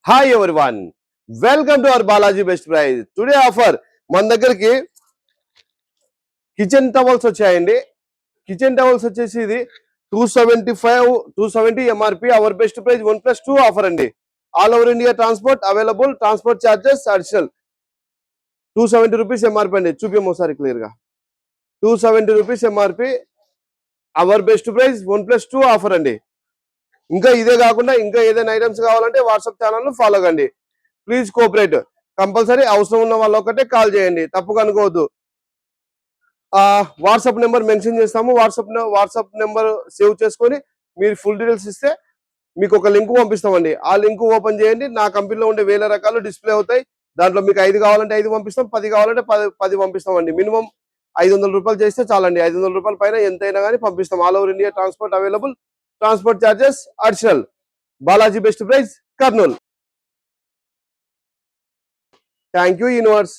Hi everyone, welcome to our Balaji best price. Today offer మన దగ్గరికి kitchen towels వచ్చాయండి. Kitchen towels వచ్చేసి ఇది 270 MRP. Our best price 1+2 offer అండి. All over India transport available. Transport charges additional. 270 rupees MRP అండి. చూపించము ఒకసారి clear గా. 270 rupees MRP. Our best price 1+2 offer అండి. ఇంకా ఇదే కాకుండా ఇంకా ఏదైనా ఐటమ్స్ కావాలంటే వాట్సాప్ ఛానల్ ఫాలో కండి. Please cooperate. కంపల్సరీ అవసరం ఉన్న వాళ్ళు ఒకటే కాల్ చేయండి, తప్పుగా అనుకోవద్దు. వాట్సాప్ నెంబర్ మెన్షన్ చేస్తాము. వాట్సాప్ నెంబర్ సేవ్ చేసుకొని మీరు ఫుల్ డీటెయిల్స్ ఇస్తే మీకు ఒక లింక్ పంపిస్తామండి. ఆ లింక్ ఓపెన్ చేయండి. నా కంపెనీలో ఉండే 1000 రకాలు డిస్ప్లే అవుతాయి. దాంట్లో మీకు 5 కావాలంటే 5 పంపిస్తాం, 10 కావాలంటే 10 పంపిస్తామండి. మినిమం 500 రూపాయలు చేస్తే చాలండి. 500 రూపాయల పైన ఎంతైనా కానీ పంపిస్తాం. All over India transport available. Transport charges additional. Balaji best price, Kurnool. Thank you universe.